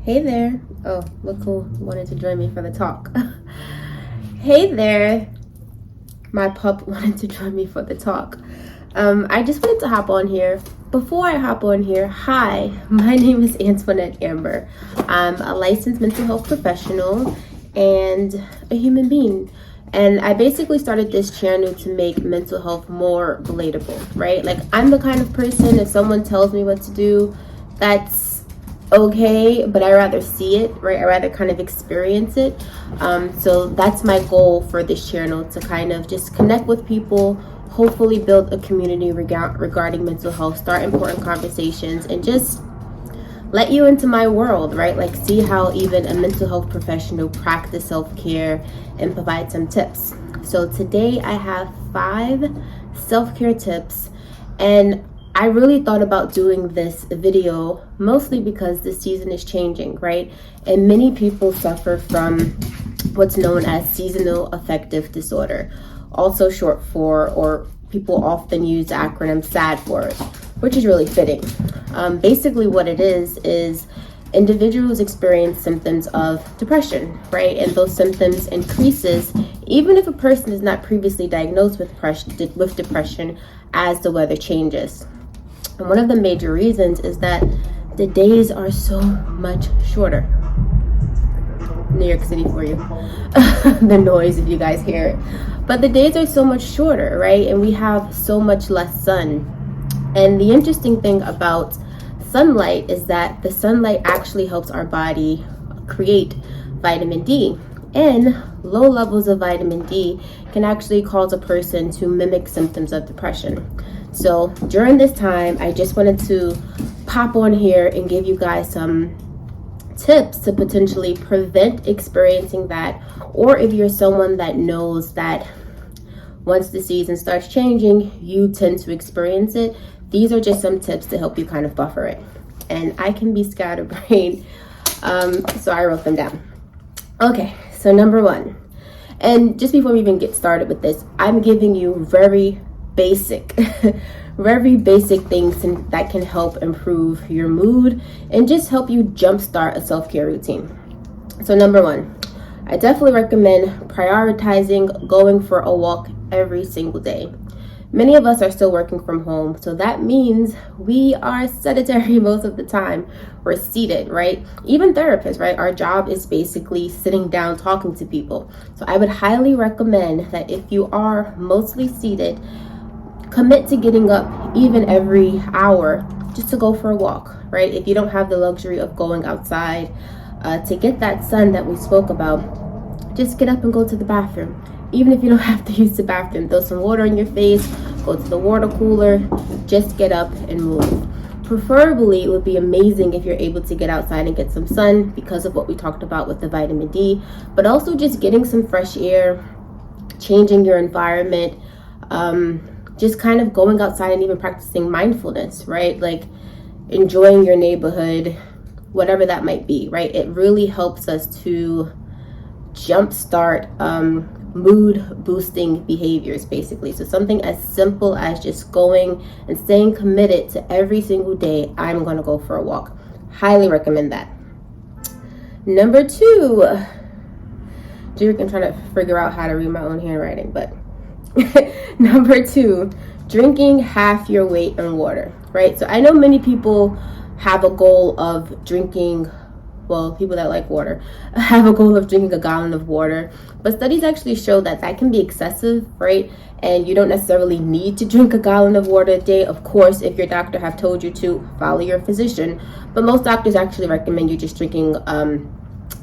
Hey there. Oh, look who wanted to join me for the talk. Hey there. My pup wanted to join me for the talk. I just wanted to hop on here. Before I hop on here, hi, my name is Antoinette Amber. I'm a licensed mental health professional and a human being. And I basically started this channel to make mental health more relatable, right? Like, I'm the kind of person, if someone tells me what to do, that's okay, but I rather see it, right? I rather kind of experience it. So that's my goal for this channel, to kind of just connect with people, hopefully build a community regarding mental health, start important conversations, and just let you into my world, right? Like, see how even a mental health professional practice self-care and provide some tips. So today I have 5 self-care tips, and I really thought about doing this video mostly because the season is changing, right? And many people suffer from what's known as seasonal affective disorder, also short for, or people often use the acronym SAD for it, which is really fitting. Basically what it is individuals experience symptoms of depression, right? And those symptoms increases even if a person is not previously diagnosed with depression as the weather changes. And one of the major reasons is that the days are so much shorter. New York City for you. The noise, if you guys hear it. But the days are so much shorter, right? And we have so much less sun. And the interesting thing about sunlight is that the sunlight actually helps our body create vitamin D. And low levels of vitamin D can actually cause a person to mimic symptoms of depression. So during this time, I just wanted to pop on here and give you guys some tips to potentially prevent experiencing that, or if you're someone that knows that once the season starts changing, you tend to experience it, these are just some tips to help you kind of buffer it. And I can be scatterbrained, so I wrote them down. Okay, so number 1, and just before we even get started with this, I'm giving you very basic things that can help improve your mood and just help you jumpstart a self-care routine. So number 1, I definitely recommend prioritizing going for a walk every single day. Many of us are still working from home, so that means we are sedentary most of the time. We're seated, right? Even therapists, right? Our job is basically sitting down talking to people. So I would highly recommend that if you are mostly seated, commit to getting up even every hour just to go for a walk, right? If you don't have the luxury of going outside to get that sun that we spoke about, just get up and go to the bathroom. Even if you don't have to use the bathroom, throw some water in your face, go to the water cooler, just get up and move. Preferably, it would be amazing if you're able to get outside and get some sun because of what we talked about with the vitamin D, but also just getting some fresh air, changing your environment, just kind of going outside and even practicing mindfulness, right? Like enjoying your neighborhood, whatever that might be, right? It really helps us to jumpstart mood boosting behaviors, basically. So something as simple as just going and staying committed to every single day, I'm going to go for a walk. Highly recommend that. Number 2, I'm trying to figure out how to read my own handwriting, but number 2, drinking half your weight in water, right? So I know many people have a goal of drinking, well, people that like water have a goal of drinking a gallon of water, but studies actually show that that can be excessive, right? And you don't necessarily need to drink a gallon of water a day. Of course, if your doctor have told you to, follow your physician, but most doctors actually recommend you just drinking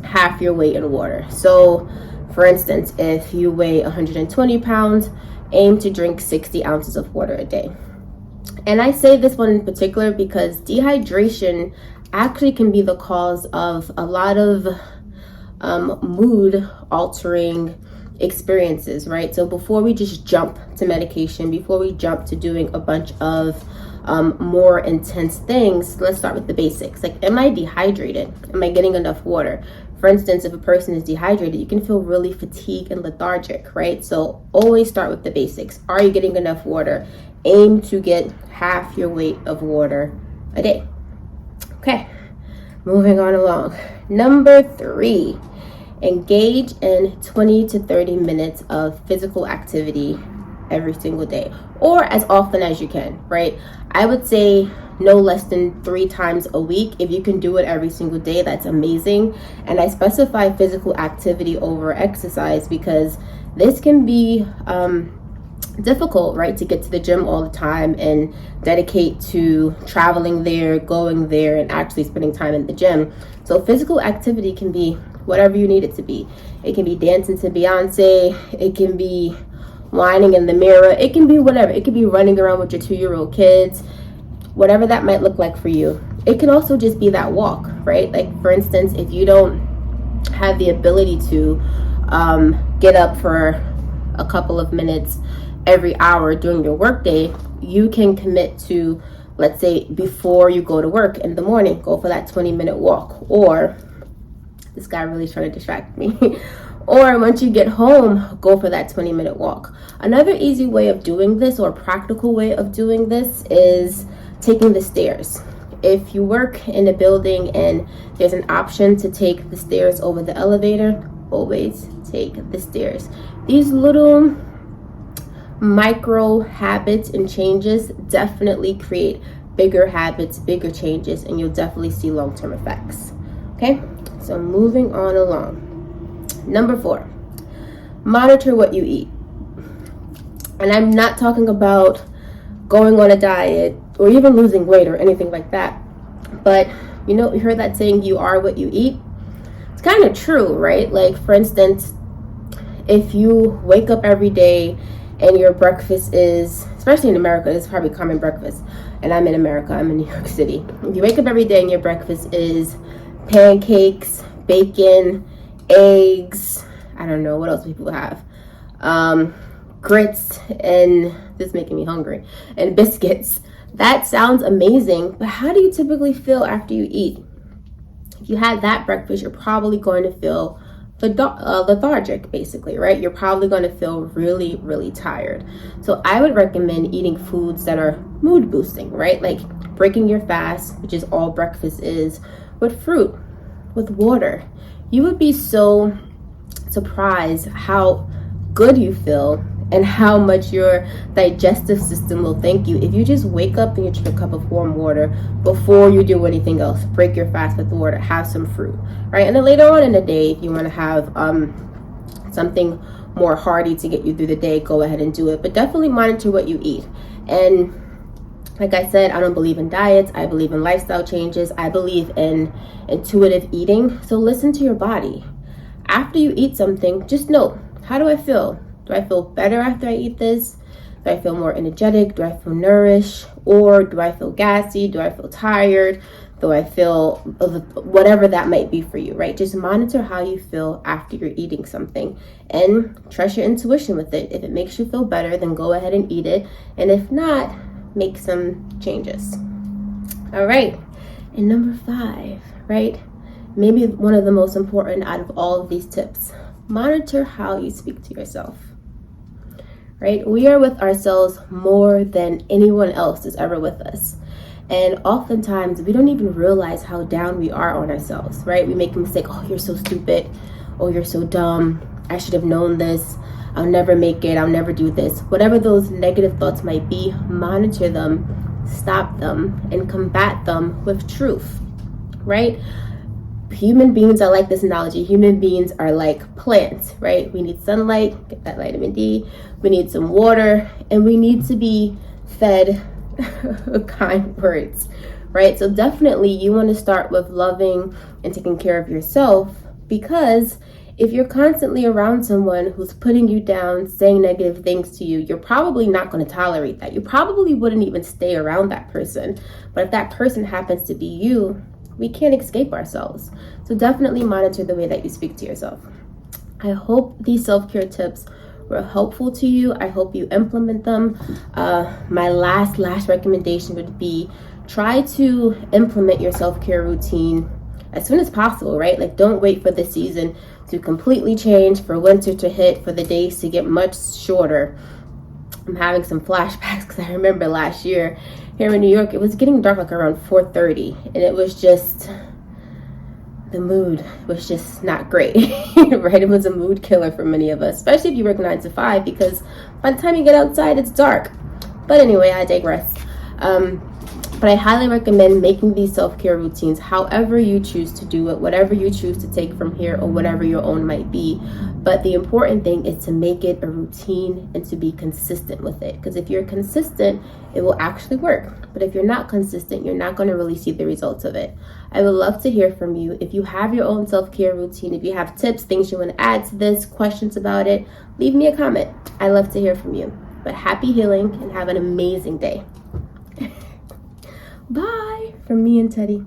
half your weight in water. So for instance, if you weigh 120 pounds, aim to drink 60 ounces of water a day. And I say this one in particular because dehydration actually can be the cause of a lot of mood altering experiences, right? So before we just jump to medication, before we jump to doing a bunch of more intense things, let's start with the basics. Like, am I dehydrated? Am I getting enough water? For instance, if a person is dehydrated, you can feel really fatigued and lethargic, right? So always start with the basics. Are you getting enough water? Aim to get half your weight of water a day. Okay, moving on along. Number 3, engage in 20 to 30 minutes of physical activity every single day, or as often as you can, right? I would say no less than 3 times a week. If you can do it every single day, that's amazing. And I specify physical activity over exercise because this can be difficult, right, to get to the gym all the time and dedicate to traveling there, going there, and actually spending time in the gym. So physical activity can be whatever you need it to be. It can be dancing to Beyonce, it can be whining in the mirror, it can be whatever. It can be running around with your 2-year-old kids, whatever that might look like for you. It can also just be that walk, right? Like, for instance, if you don't have the ability to get up for a couple of minutes every hour during your workday, you can commit to, let's say, before you go to work in the morning, go for that 20-minute walk. Or, this guy really is trying to distract me. Or once you get home, go for that 20-minute walk. Another easy way of doing this, or practical way of doing this, is taking the stairs. If you work in a building and there's an option to take the stairs over the elevator, always take the stairs. These little micro habits and changes definitely create bigger habits, bigger changes, and you'll definitely see long-term effects. Okay, so moving on along. Number 4, monitor what you eat. And I'm not talking about going on a diet or even losing weight or anything like that. But you know, you heard that saying, you are what you eat? It's kind of true, right? Like, for instance, if you wake up every day and your breakfast is, especially in America, it's probably common breakfast, and I'm in America, I'm in New York City. If you wake up every day and your breakfast is pancakes, bacon, eggs, I don't know what else people have, grits, and this is making me hungry, and biscuits. That sounds amazing, but how do you typically feel after you eat? If you had that breakfast, you're probably going to feel lethargic, basically, right? You're probably going to feel really, really tired. So I would recommend eating foods that are mood boosting, right? Like breaking your fast, which is all breakfast is, with fruit, with water. You would be so surprised how good you feel and how much your digestive system will thank you if you just wake up and you drink a cup of warm water before you do anything else. Break your fast with water, have some fruit, right? And then later on in the day, if you want to have something more hearty to get you through the day, go ahead and do it. But definitely monitor what you eat. And like I said, I don't believe in diets. I believe in lifestyle changes. I believe in intuitive eating. So listen to your body. After you eat something, just note, how do I feel? Do I feel better after I eat this? Do I feel more energetic? Do I feel nourished? Or do I feel gassy? Do I feel tired? Do I feel whatever that might be for you, right? Just monitor how you feel after you're eating something and trust your intuition with it. If it makes you feel better, then go ahead and eat it. And if not, make some changes. All right. And number 5, right? Maybe one of the most important out of all of these tips. Monitor how you speak to yourself. Right? We are with ourselves more than anyone else is ever with us. And oftentimes we don't even realize how down we are on ourselves, right? We make a mistake. Oh, you're so stupid. Oh, you're so dumb. I should have known this. I'll never make it. I'll never do this. Whatever those negative thoughts might be, monitor them, stop them, and combat them with truth, right? Human beings, I like this analogy. Human beings are like plants, right? We need sunlight, get that vitamin D. We need some water, and we need to be fed kind words, right? So definitely you want to start with loving and taking care of yourself, because if you're constantly around someone who's putting you down, saying negative things to you, you're probably not going to tolerate that. You probably wouldn't even stay around that person. But if that person happens to be you, we can't escape ourselves. So definitely monitor the way that you speak to yourself. I hope these self-care tips were helpful to you. I hope you implement them. My last recommendation would be try to implement your self-care routine as soon as possible, right? Like, don't wait for the season to completely change, for winter to hit, for the days to get much shorter. I'm having some flashbacks because I remember last year here in New York, it was getting dark like around 4:30, and it was just, the mood was just not great, right? It was a mood killer for many of us, especially if you work 9 to 5, because by the time you get outside, it's dark. But anyway, I digress. But I highly recommend making these self-care routines however you choose to do it, whatever you choose to take from here, or whatever your own might be. But the important thing is to make it a routine and to be consistent with it. Because if you're consistent, it will actually work. But if you're not consistent, you're not going to really see the results of it. I would love to hear from you. If you have your own self-care routine, if you have tips, things you want to add to this, questions about it, leave me a comment. I love to hear from you. But happy healing and have an amazing day. Bye from me and Teddy.